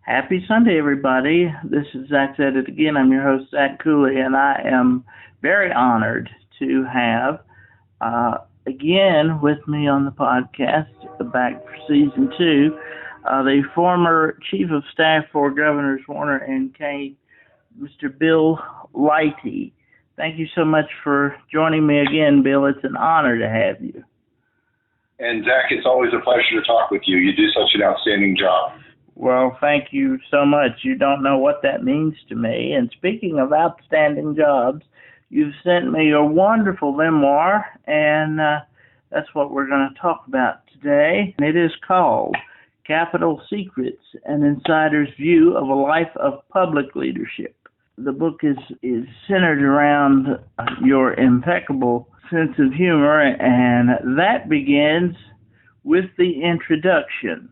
Happy Sunday, everybody. This is Zach Said It Again. I'm your host, Zach Cooley, and I am very honored to have, again with me on the podcast, back for season 2, the former Chief of Staff for Governors Warner and Kaine, Mr. Bill Leighty. Thank you so much for joining me again, Bill. It's an honor to have you. And Zach, it's always a pleasure to talk with you. You do such an outstanding job. Well, thank you so much. You don't know what that means to me. And speaking of outstanding jobs, you've sent me a wonderful memoir, and that's what we're going to talk about today. And it is called Capitol Secrets, An Insider's View of a Life of Public Leadership. The book is centered around your impeccable sense of humor, and that begins with the introduction.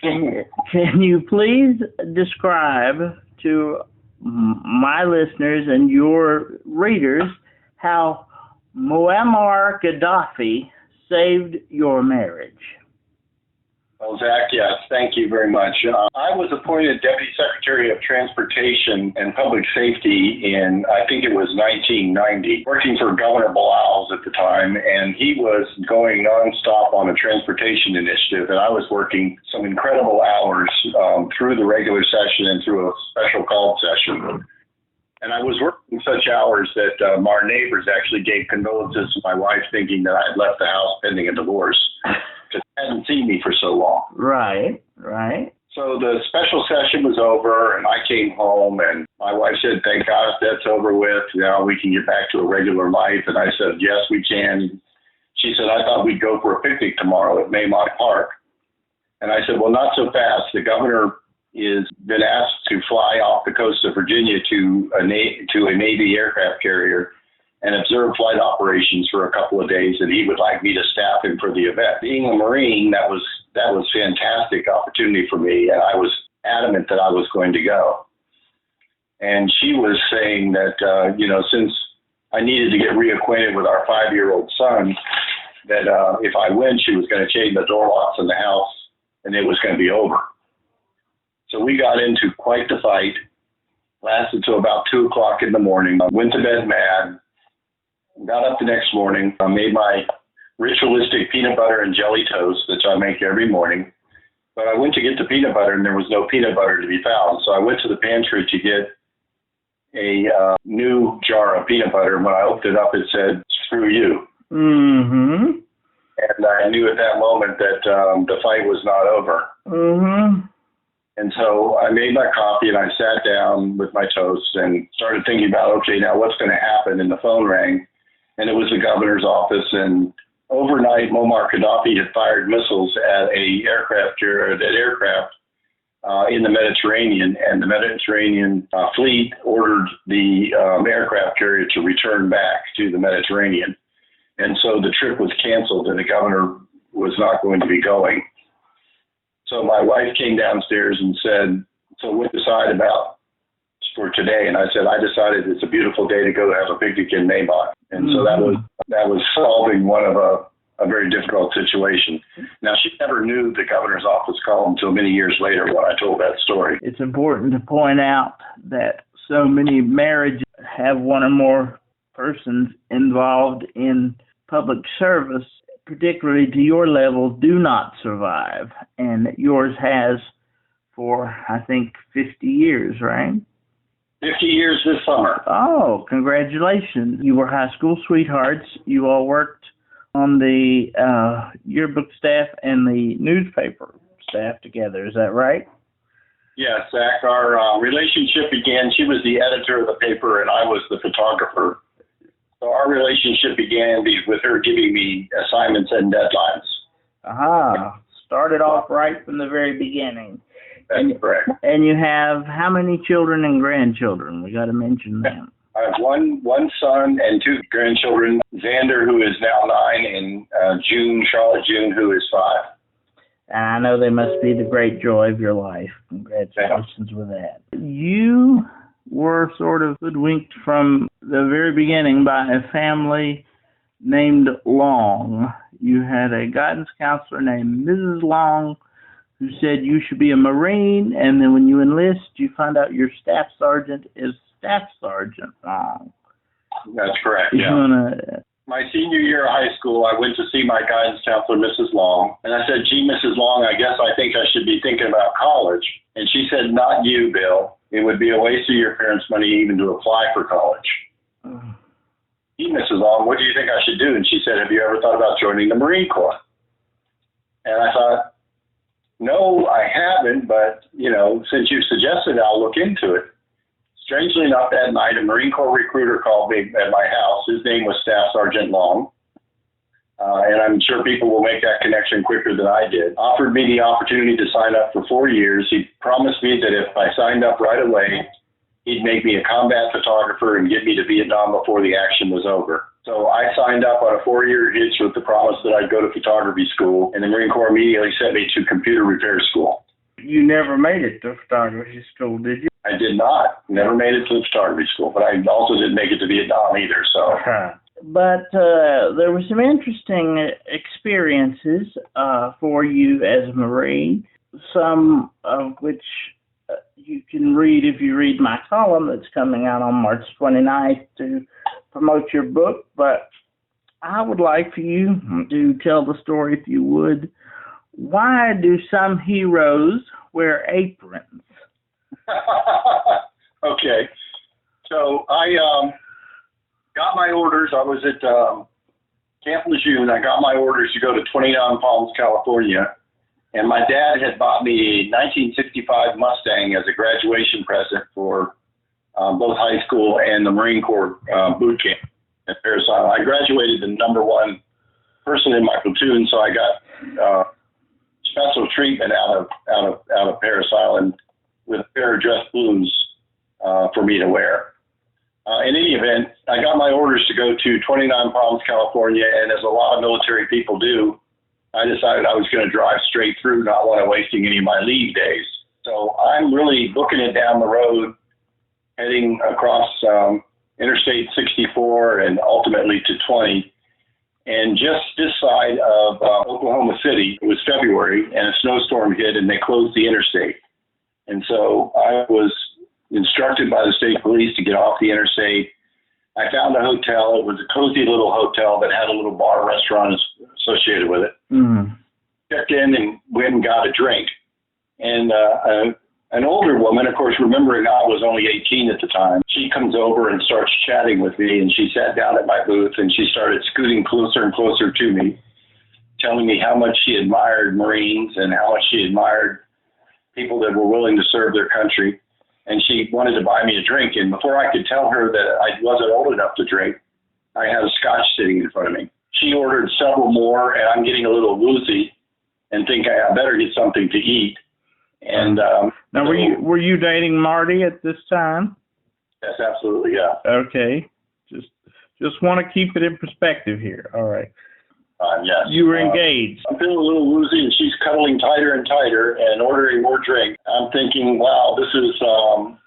Can you please describe to my listeners and your readers how Muammar Gaddafi saved your marriage? Well, Zach, yes, thank you very much. I was appointed Deputy Secretary of Transportation and Public Safety in, I think it was 1990, working for Governor Bill at the time, and he was going nonstop on a transportation initiative, and I was working some incredible hours through the regular session and through a special called session. And I was working such hours that our neighbors actually gave condolences to my wife, thinking that I had left the house pending a divorce. Hadn't seen me for so long. Right. So the special session was over, and I came home, and my wife said, "Thank God that's over with. Now we can get back to a regular life." And I said, "Yes, we can." She said, "I thought we'd go for a picnic tomorrow at Maymont Park." And I said, "Well, not so fast. The governor is been asked to fly off the coast of Virginia to a Navy aircraft carrier and observe flight operations for a couple of days, and he would like me to staff him for the event." Being a Marine, that was fantastic opportunity for me, and I was adamant that I was going to go. And she was saying that, since I needed to get reacquainted with our 5-year-old son, that if I went, she was going to change the door locks in the house, and it was going to be over. So we got into quite the fight, lasted till about 2 o'clock in the morning, went to bed mad. Got up the next morning, made my ritualistic peanut butter and jelly toast that I make every morning. But I went to get the peanut butter, and there was no peanut butter to be found. So I went to the pantry to get a new jar of peanut butter. And when I opened it up, it said, "Screw you." Mm-hmm. And I knew at that moment that the fight was not over. Mm-hmm. And so I made my coffee, and I sat down with my toast and started thinking about, okay, now what's going to happen? And the phone rang. And it was the governor's office, and overnight, Muammar Gaddafi had fired missiles at an aircraft in the Mediterranean, and the Mediterranean fleet ordered the aircraft carrier to return back to the Mediterranean. And so the trip was canceled, and the governor was not going to be going. So my wife came downstairs and said, "So what did you decide about for today?" And I said, "I decided it's a beautiful day to go have a picnic in Maymont." And so that was solving one of a very difficult situation. Now, she never knew the governor's office call until many years later when I told that story. It's important to point out that so many marriages have one or more persons involved in public service, particularly to your level, do not survive. And yours has for, I think, 50 years, right? 50 years this summer. Oh, congratulations. You were high school sweethearts. You all worked on the yearbook staff and the newspaper staff together. Is that right? Yes, Zach. Our relationship began. She was the editor of the paper, and I was the photographer. So our relationship began with her giving me assignments and deadlines. Aha. Started off right from the very beginning. That's correct. And you have how many children and grandchildren? We got to mention them. I have one son and 2 grandchildren. Xander, who is now 9, and Charlotte June, who is 5. And I know they must be the great joy of your life. Congratulations with that. You were sort of hoodwinked from the very beginning by a family named Long. You had a guidance counselor named Mrs. Long who said you should be a Marine, and then when you enlist, you find out your staff sergeant is Staff Sergeant Long. That's correct, You yeah. wanna, My senior year of high school, I went to see my guidance counselor, Mrs. Long, and I said, gee, Mrs. Long, I guess I think I should be thinking about college. And she said, not you, Bill. It would be a waste of your parents' money even to apply for college. Gee, Mrs. Long, what do you think I should do? And she said, have you ever thought about joining the Marine Corps? And I thought, no, I haven't, but, since you suggested it, I'll look into it. Strangely enough, that night, a Marine Corps recruiter called me at my house. His name was Staff Sergeant Long. And I'm sure people will make that connection quicker than I did. Offered me the opportunity to sign up for 4 years. He promised me that if I signed up right away, he'd make me a combat photographer and get me to Vietnam before the action was over. So I signed up on a 4-year hitch with the promise that I'd go to photography school, and the Marine Corps immediately sent me to computer repair school. you never made it to photography school, did you? I did not. Never made it to the photography school, but I also didn't make it to Vietnam either. So. But there were some interesting experiences for you as a Marine, some of which you can read if you read my column that's coming out on March 29th to promote your book. But I would like for you to tell the story, if you would. Why do some heroes wear aprons? Okay. So I got my orders. I was at Camp Lejeune. I got my orders to go to 29 Palms, California. And my dad had bought me a 1965 Mustang as a graduation present for both high school and the Marine Corps boot camp at Parris Island. I graduated the #1 person in my platoon, so I got special treatment out of Parris Island with a pair of dress blues for me to wear. In any event, I got my orders to go to 29 Palms, California, and as a lot of military people do, I decided I was going to drive straight through, not want to wasting any of my leave days. So I'm really booking it down the road, heading across Interstate 64 and ultimately to 20. And just this side of Oklahoma City, it was February, and a snowstorm hit, and they closed the interstate. And so I was instructed by the state police to get off the interstate. I found a hotel. It was a cozy little hotel that had a little bar restaurant associated with it. Mm-hmm. Checked in and went and got a drink. And an older woman, of course, remembering I was only 18 at the time, she comes over and starts chatting with me, and she sat down at my booth, and she started scooting closer and closer to me, telling me how much she admired Marines and how much she admired people that were willing to serve their country. And she wanted to buy me a drink. And before I could tell her that I wasn't old enough to drink, I had a scotch sitting in front of me. She ordered several more, and I'm getting a little woozy and think I better get something to eat. And now, were you dating Marty at this time? Yes, absolutely, yeah. Okay, just want to keep it in perspective here. All right. Yes. You were engaged. I'm feeling a little woozy, and she's cuddling tighter and tighter and ordering more drink. I'm thinking, wow, this is,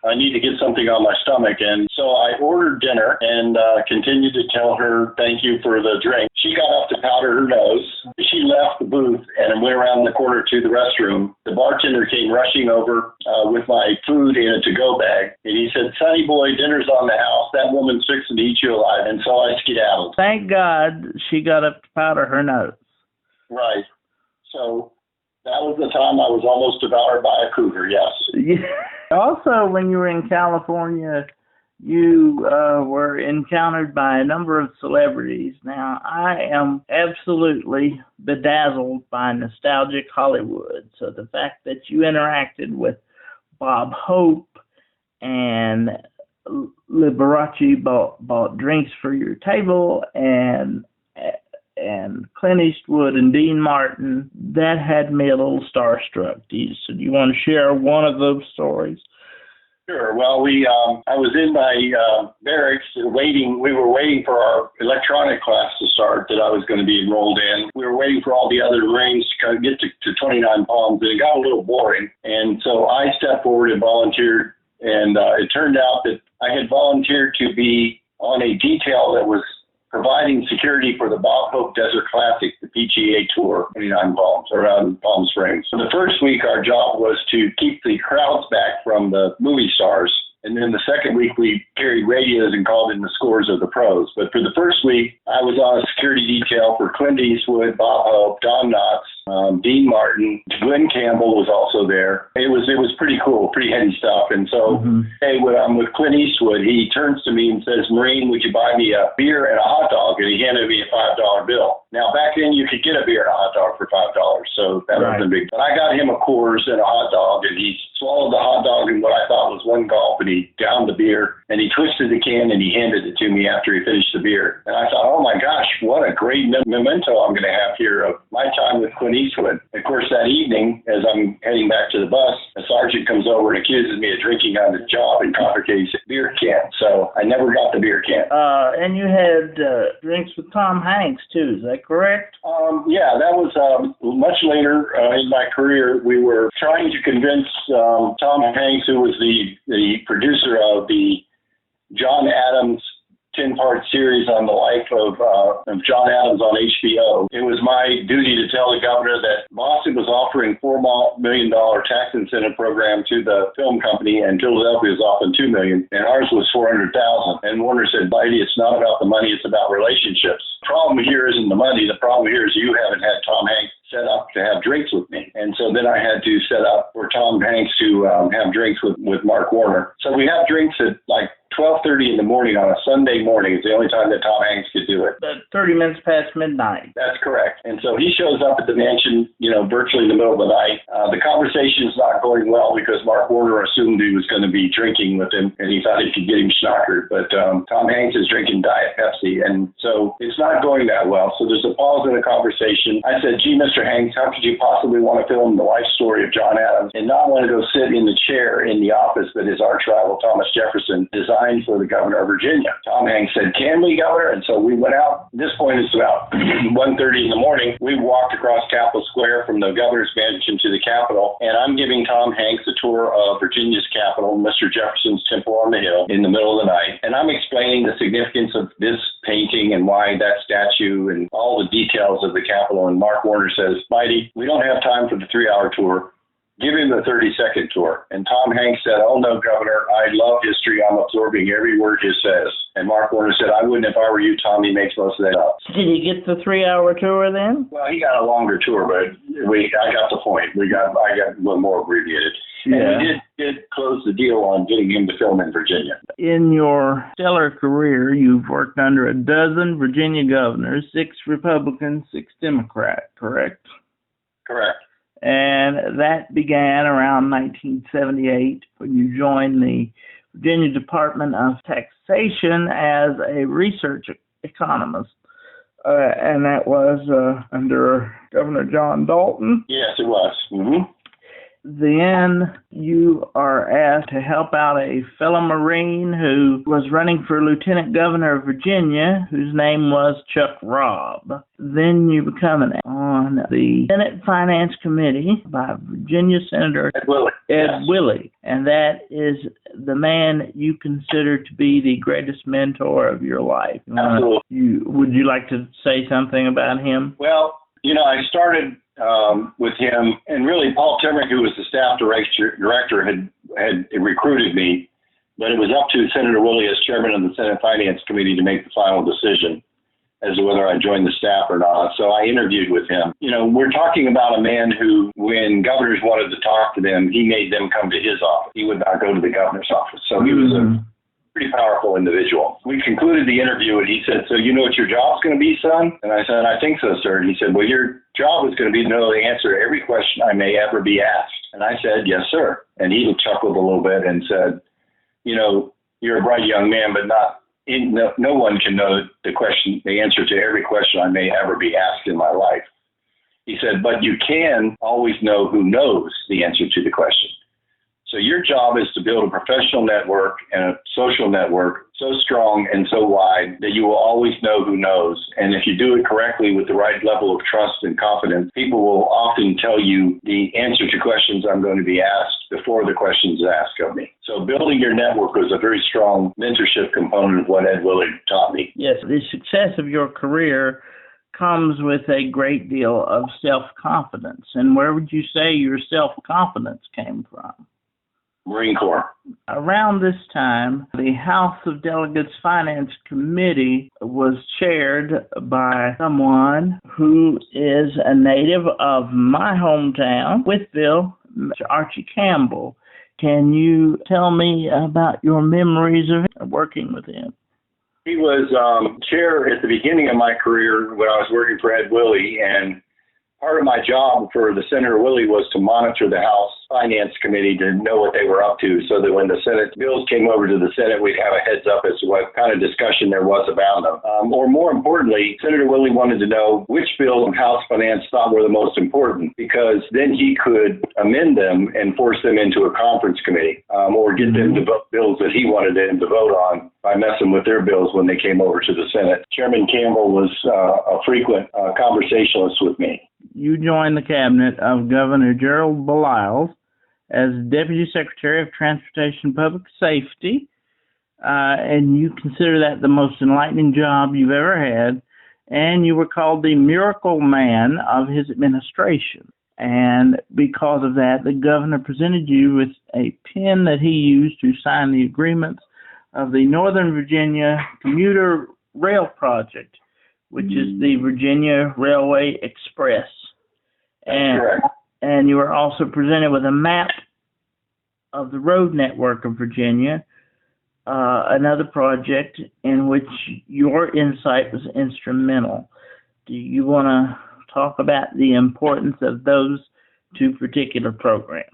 I need to get something on my stomach. And so I ordered dinner and continued to tell her thank you for the drink. She got up to powder her nose. She left the booth and went around the corner to the restroom. The bartender came rushing over with my food in a to-go bag. And he said, "Sonny boy, dinner's on the house. That woman's fixing to eat you alive." And so I skedaddled. Thank God she got up to powder her nose. Right. So that was the time I was almost devoured by a cougar, yes. Yeah. Also, when you were in California, you were encountered by a number of celebrities. Now, I am absolutely bedazzled by nostalgic Hollywood. So the fact that you interacted with Bob Hope and Liberace bought drinks for your table, and Clint Eastwood and Dean Martin, that had me a little starstruck. Do you want to share one of those stories? Sure. Well, I was in my barracks waiting. We were waiting for our electronic class to start that I was going to be enrolled in. We were waiting for all the other Marines to kind of get to 29 Palms, and it got a little boring. And so I stepped forward and volunteered, and it turned out that I had volunteered to be on a detail that was providing security for the Bob Hope Desert Classic, the PGA Tour, 29 Palms, around Palm Springs. So the first week, our job was to keep the crowds back from the movie stars. And then the second week, we carried radios and called in the scores of the pros. But for the first week, I was on a security detail for Clint Eastwood, Bob Hope, Don Knotts, Dean Martin, Glenn Campbell was also there. It was pretty cool, pretty heady stuff. And so, hey, when I'm with Clint Eastwood, he turns to me and says, "Marine, would you buy me a beer and a hot dog?" And he handed me a $5 bill. Now, back then, you could get a beer and a hot dog for $5, so that wasn't big. But I got him a Coors and a hot dog, and he swallowed the hot dog in what I thought was one gulp, and he downed the beer, and he twisted the can, and he handed it to me after he finished the beer. And I thought, oh, my gosh, what a great memento I'm going to have here of my time with Clint Eastwood. Of course, that evening, as I'm heading back to the bus, a sergeant comes over and accuses me of drinking on the job and confiscates a beer can. So I never got the beer can. And you had drinks with Tom Hanks, too. Is that correct? Yeah, that was much later in my career. We were trying to convince Tom Hanks, who was the producer of the John Adams 10-part series on the life of John Adams on HBO. It was my duty to tell the governor that Boston was offering $4 million tax incentive program to the film company, and Philadelphia was offering $2 million, and ours was $400,000. And Warner said, "Leighty, it's not about the money, it's about relationships. The problem here isn't the money. The problem here is you haven't had Tom Hanks set up to have drinks with me." And so then I had to set up for Tom Hanks to have drinks with Mark Warner. So we have drinks at like 12:30 in the morning on a Sunday morning. It's the only time that Tom Hanks could do it. 30 minutes past midnight. That's correct. And so he shows up at the mansion, virtually in the middle of the night. The conversation is not going well because Mark Warner assumed he was going to be drinking with him, and he thought he could get him schnockered. But Tom Hanks is drinking Diet Pepsi, and so it's not going that well. So there's a pause in the conversation. I said, "Gee, Mr. Hanks, how could you possibly want to film the life story of John Adams and not want to go sit in the chair in the office that his arch rival Thomas Jefferson designed for the governor of Virginia?" Tom Hanks said, "Can we, Governor?" And so we went out. At this point, it's about 1:30 in the morning. We walked across Capitol Square from the governor's mansion to the Capitol, and I'm giving Tom Hanks a tour of Virginia's Capitol, Mr. Jefferson's Temple on the Hill, in the middle of the night. And I'm explaining the significance of this painting and why that statue and all the details of the Capitol. And Mark Warner says, "Leighty, we don't have time for the 3-hour tour. Give him the 30-second tour." And Tom Hanks said, "Oh, no, Governor, I love history. I'm absorbing every word he says." And Mark Warner said, "I wouldn't if I were you, Tom. He makes most of that up." Did you get the 3-hour tour then? Well, he got a longer tour, but I got the point. I got a little more abbreviated. Yeah. And we did close the deal on getting him to film in Virginia. In your stellar career, you've worked under a dozen Virginia governors, 6 Republicans, 6 Democrats, correct? Correct. And that began around 1978 when you joined the Virginia Department of Taxation as a research economist. And that was under Governor John Dalton. Yes, it was. Mm-hmm. Then you are asked to help out a fellow Marine who was running for Lieutenant Governor of Virginia, whose name was Chuck Robb. Then you become on the Senate Finance Committee by Virginia Senator Ed Willie. And that is the man you consider to be the greatest mentor of your life. Absolutely. Would you like to say something about him? Well, I started with him, and really Paul Timmerick, who was the staff director, had recruited me, but it was up to Senator Willie as chairman of the Senate Finance Committee to make the final decision as to whether I joined the staff or not. So I interviewed with him. We're talking about a man who, when governors wanted to talk to them, he made them come to his office. He would not go to the governor's office. So he was a pretty powerful individual. We concluded the interview, and he said, "So you know what your job's going to be, son?" And I said, "I think so, sir." And he said, "Well, your job is going to be to know the answer to every question I may ever be asked." And I said, "Yes, sir." And he chuckled a little bit and said, "You're a bright young man, but no one can know the answer to every question I may ever be asked in my life." He said, "But you can always know who knows the answer to the question." So your job is to build a professional network and a social network so strong and so wide that you will always know who knows. And if you do it correctly with the right level of trust and confidence, people will often tell you the answer to questions I'm going to be asked before the questions asked of me. So building your network was a very strong mentorship component of what Ed Willie taught me. Yes, the success of your career comes with a great deal of self-confidence. And where would you say your self-confidence came from? Marine Corps. Around this time, the House of Delegates Finance Committee was chaired by someone who is a native of my hometown, Whitfield, Mr. Archie Campbell. Can you tell me about your memories of working with him? He was chair at the beginning of my career when I was working for Ed Willie, and part of my job for the Senator Willie was to monitor the House Finance Committee to know what they were up to, so that when the Senate bills came over to the Senate, we'd have a heads up as to what kind of discussion there was about them. Or more importantly, Senator Willie wanted to know which bills House Finance thought were the most important, because then he could amend them and force them into a conference committee, or get them to vote bills that he wanted them to vote on by messing with their bills when they came over to the Senate. Chairman Campbell was a frequent conversationalist with me. You joined the cabinet of Governor Gerald Baliles as Deputy Secretary of Transportation and Public Safety, and you consider that the most enlightening job you've ever had, and you were called the Miracle Man of his administration. And because of that, the governor presented you with a pen that he used to sign the agreements of the Northern Virginia Commuter Rail Project, which is the Virginia Railway Express. And you were also presented with a map of the road network of Virginia, another project in which your insight was instrumental. Do you want to talk about the importance of those two particular programs?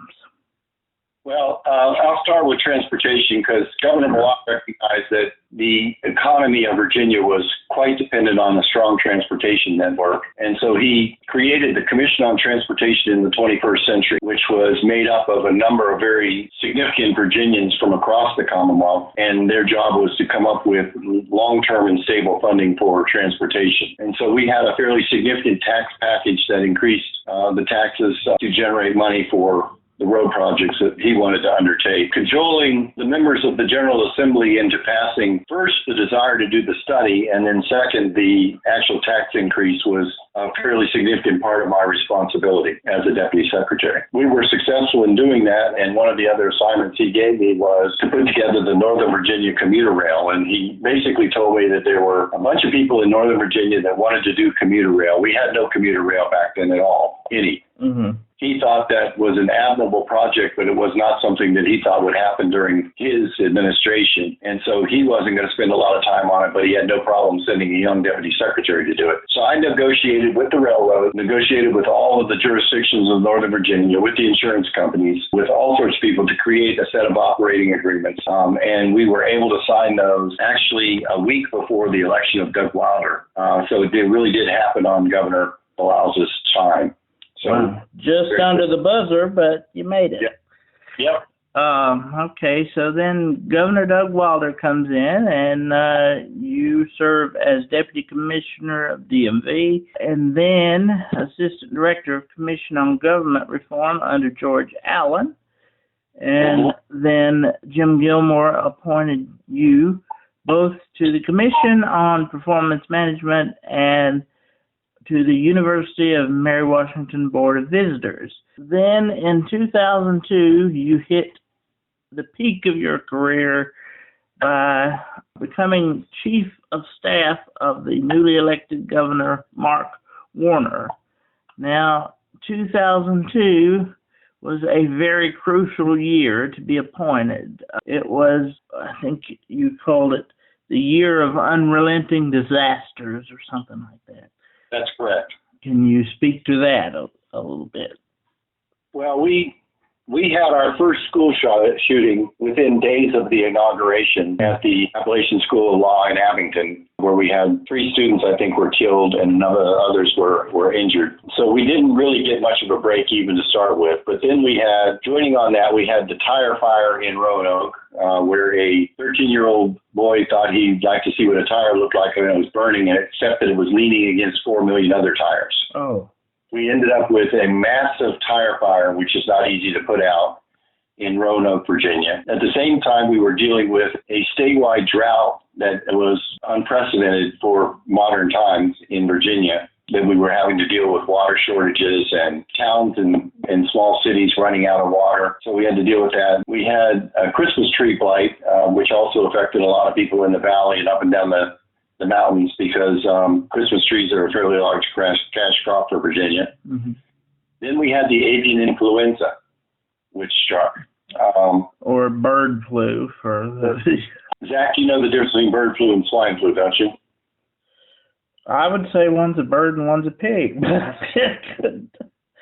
Well, I'll start with transportation, because Governor Baliles recognized that the economy of Virginia was quite dependent on a strong transportation network. And so he created the Commission on Transportation in the 21st Century, which was made up of a number of very significant Virginians from across the Commonwealth. And their job was to come up with long-term and stable funding for transportation. And so we had a fairly significant tax package that increased the taxes to generate money for the road projects that he wanted to undertake, cajoling the members of the General Assembly into passing first the desire to do the study, and then second, the actual tax increase was a fairly significant part of my responsibility as a deputy secretary. We were successful in doing that, and one of the other assignments he gave me was to put together the Northern Virginia commuter rail, and he basically told me that there were a bunch of people in Northern Virginia that wanted to do commuter rail. We had no commuter rail back then at all, any. He thought that was an admirable project, but it was not something that he thought would happen during his administration. And so he wasn't going to spend a lot of time on it, but he had no problem sending a young deputy secretary to do it. So I negotiated with the railroad, negotiated with all of the jurisdictions of Northern Virginia, with the insurance companies, with all sorts of people to create a set of operating agreements. And we were able to sign those actually a week before the election of Doug Wilder. So it really did happen on Governor Baliles' time. So, wow. Just under the buzzer, but you made it. Yep. Okay, so then Governor Doug Wilder comes in, and you serve as Deputy Commissioner of DMV, and then Assistant Director of Commission on Government Reform under George Allen. And then Jim Gilmore appointed you both to the Commission on Performance Management and to the University of Mary Washington Board of Visitors. Then in 2002, you hit the peak of your career by becoming Chief of Staff of the newly elected Governor Mark Warner. Now, 2002 was a very crucial year to be appointed. It was, I think you called it, the year of unrelenting disasters or something like that. That's correct. Can you speak to that a little bit? Well, we We had our first school shooting within days of the inauguration at the Appalachian School of Law in Abington, where we had 3 students, I think, were killed and others were injured. So we didn't really get much of a break even to start with. But then we had, joining on that, we had the tire fire in Roanoke, where a 13-year-old boy thought he'd like to see what a tire looked like when it was burning, except that it was leaning against 4 million other tires. Oh. We ended up with a massive tire fire, which is not easy to put out, in Roanoke, Virginia. At the same time, we were dealing with a statewide drought that was unprecedented for modern times in Virginia, that we were having to deal with water shortages and towns and small cities running out of water. So we had to deal with that. We had a Christmas tree blight, which also affected a lot of people in the valley and up and down the mountains, because Christmas trees are a fairly large cash crop for Virginia. Mm-hmm. Then we had the avian influenza, which struck. Or bird flu for the... Zach, you know the difference between bird flu and swine flu, don't you? I would say one's a bird and one's a pig.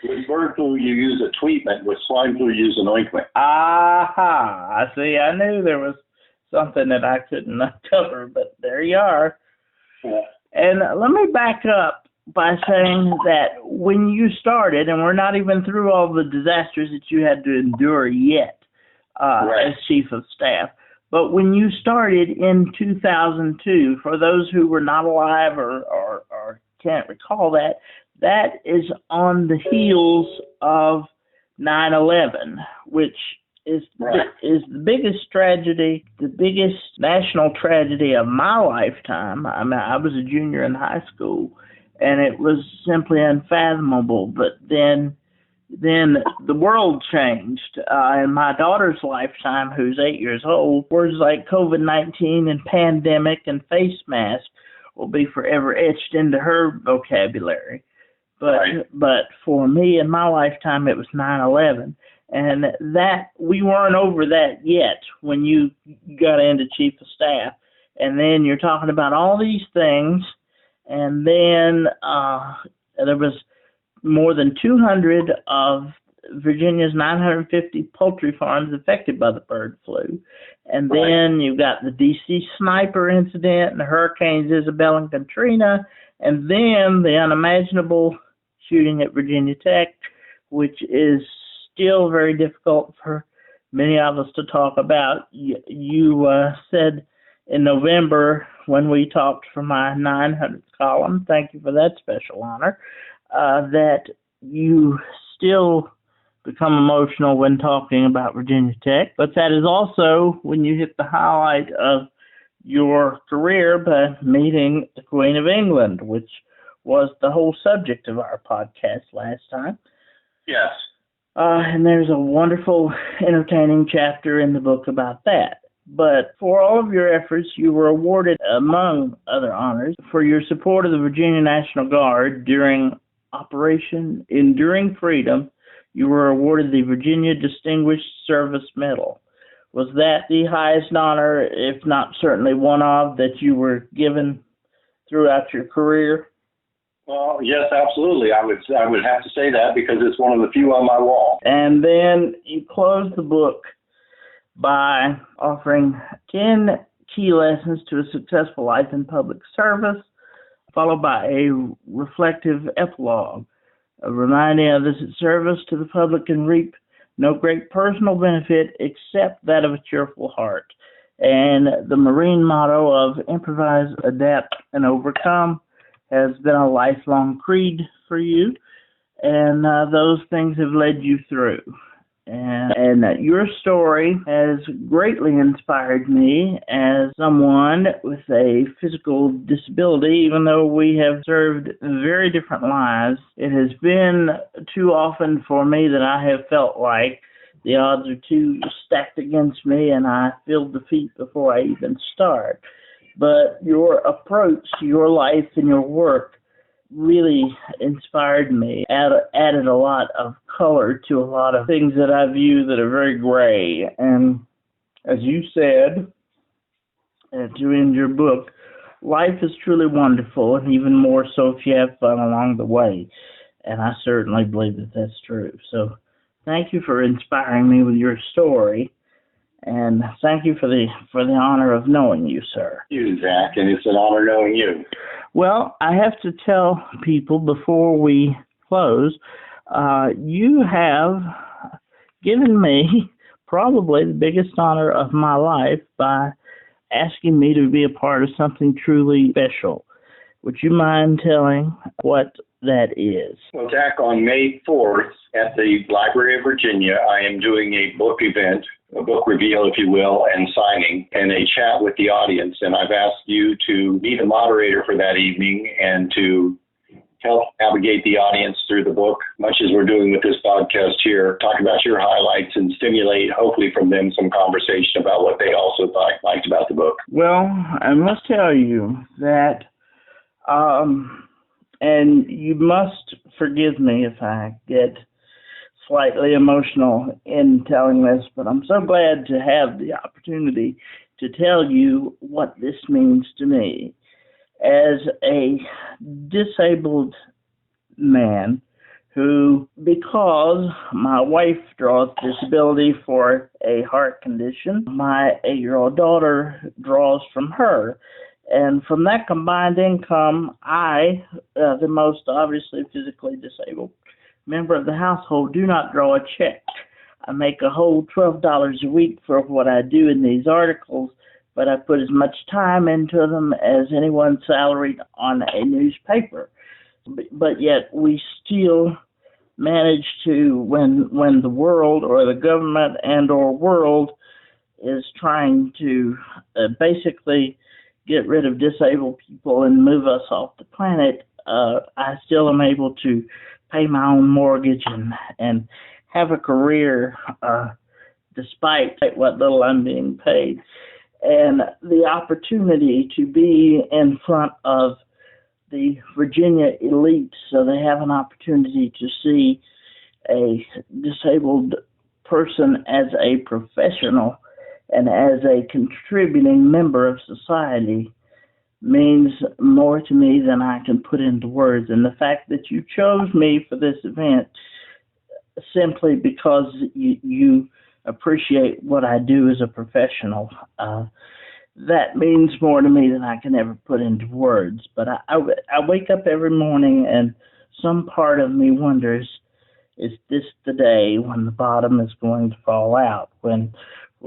With bird flu, you use a tweetment. With swine flu, you use an ointment. Aha! I see. I knew there was something that I couldn't uncover, but there you are. Yeah. And let me back up by saying that when you started, and we're not even through all the disasters that you had to endure yet right. as chief of staff, but when you started in 2002, for those who were not alive or can't recall that, that is on the heels of 9/11, which is the biggest tragedy, the biggest national tragedy of my lifetime. I mean, I was a junior in high school, and it was simply unfathomable. But then the world changed. In my daughter's lifetime, who's 8 years old, words like COVID-19 and pandemic and face mask will be forever etched into her vocabulary. But for me, in my lifetime, it was 9/11. And that we weren't over that yet when you got into chief of staff. And then you're talking about all these things. And then there was more than 200 of Virginia's 950 poultry farms affected by the bird flu. And then you've got the D.C. sniper incident and the hurricanes Isabel and Katrina. And then the unimaginable shooting at Virginia Tech, which is still very difficult for many of us to talk about. You said in November when we talked for my 900th column, thank you for that special honor, that you still become emotional when talking about Virginia Tech, but that is also when you hit the highlight of your career by meeting the Queen of England, which was the whole subject of our podcast last time. Yes. And there's a wonderful, entertaining chapter in the book about that. But for all of your efforts, you were awarded, among other honors, for your support of the Virginia National Guard during Operation Enduring Freedom. You were awarded the Virginia Distinguished Service Medal. Was that the highest honor, if not certainly one of, that you were given throughout your career? Well, yes, absolutely. I would have to say that because it's one of the few on my wall. And then you close the book by offering 10 key lessons to a successful life in public service, followed by a reflective epilogue, reminding others that service to the public can reap no great personal benefit except that of a cheerful heart. And the Marine motto of improvise, adapt, and overcome has been a lifelong creed for you, and those things have led you through. And your story has greatly inspired me as someone with a physical disability. Even though we have served very different lives, it has been too often for me that I have felt like the odds are too stacked against me and I feel defeat before I even start. But your approach to your life and your work really inspired me, added a lot of color to a lot of things that I view that are very gray. And as you said, to end your book, life is truly wonderful, and even more so if you have fun along the way. And I certainly believe that that's true. So thank you for inspiring me with your story, and thank you for the honor of knowing you, sir. You, Zach, and it's an honor knowing you. Well, I have to tell people before we close, you have given me probably the biggest honor of my life by asking me to be a part of something truly special. Would you mind telling what that is? Well, Zach, on May 4th at the Library of Virginia, I am doing a book event, a book reveal, if you will, and signing, and a chat with the audience. And I've asked you to be the moderator for that evening and to help navigate the audience through the book, much as we're doing with this podcast here, talk about your highlights and stimulate, hopefully from them, some conversation about what they also liked about the book. Well, I must tell you that, and you must forgive me if I get slightly emotional in telling this, but I'm so glad to have the opportunity to tell you what this means to me. As a disabled man who, because my wife draws disability for a heart condition, my 8-year-old daughter draws from her. And from that combined income, I, the most obviously physically disabled member of the household, do not draw a check. I make a whole $12 a week for what I do in these articles, but I put as much time into them as anyone salaried on a newspaper. But yet we still manage to, when the world or the government and or world is trying to basically get rid of disabled people and move us off the planet, I still am able to pay my own mortgage and have a career despite what little I'm being paid. And the opportunity to be in front of the Virginia elite so they have an opportunity to see a disabled person as a professional and as a contributing member of society means more to me than I can put into words. And the fact that you chose me for this event simply because you appreciate what I do as a professional, that means more to me than I can ever put into words. But I wake up every morning and some part of me wonders, is this the day when the bottom is going to fall out? When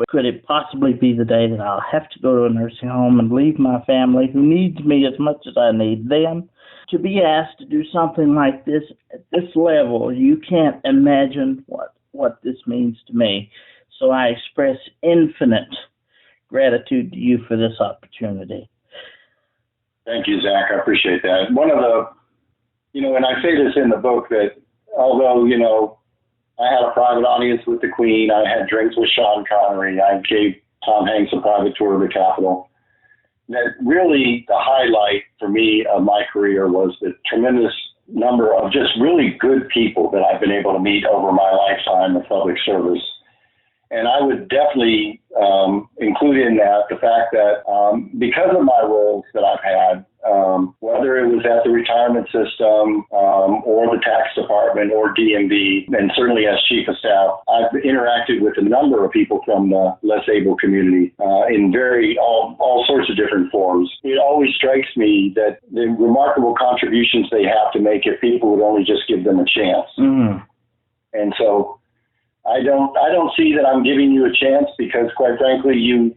could it possibly be the day that I'll have to go to a nursing home and leave my family, who needs me as much as I need them? To be asked to do something like this at this level, you can't imagine what this means to me. So I express infinite gratitude to you for this opportunity. Thank you, Zach. I appreciate that. One of the, and I say this in the book, that although, I had a private audience with the Queen, I had drinks with Sean Connery, I gave Tom Hanks a private tour of the Capitol, that really the highlight for me of my career was the tremendous number of just really good people that I've been able to meet over my lifetime of public service. And I would definitely include in that the fact that because of my roles that I've had, whether it was at the retirement system or the tax department or DMV, and certainly as chief of staff, I've interacted with a number of people from the less able community in all sorts of different forms. It always strikes me that the remarkable contributions they have to make if people would only just give them a chance. Mm. And so I don't see that I'm giving you a chance because, quite frankly, you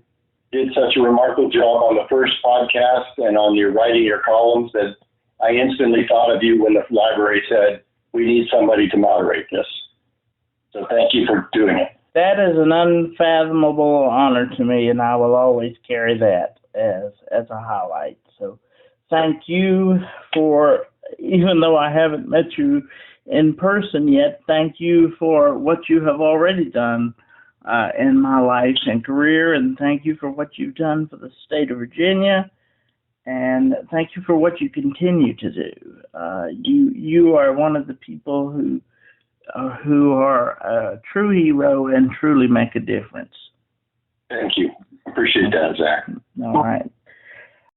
did such a remarkable job on the first podcast and on your writing your columns that I instantly thought of you when the library said, we need somebody to moderate this. So thank you for doing it. That is an unfathomable honor to me, and I will always carry that as a highlight. So thank you for, even though I haven't met you in person yet, thank you for what you have already done in my life and career, and thank you for what you've done for the state of Virginia, and thank you for what you continue to do. You are one of the people who are a true hero and truly make a difference. Thank you. Appreciate that, Zach. All right.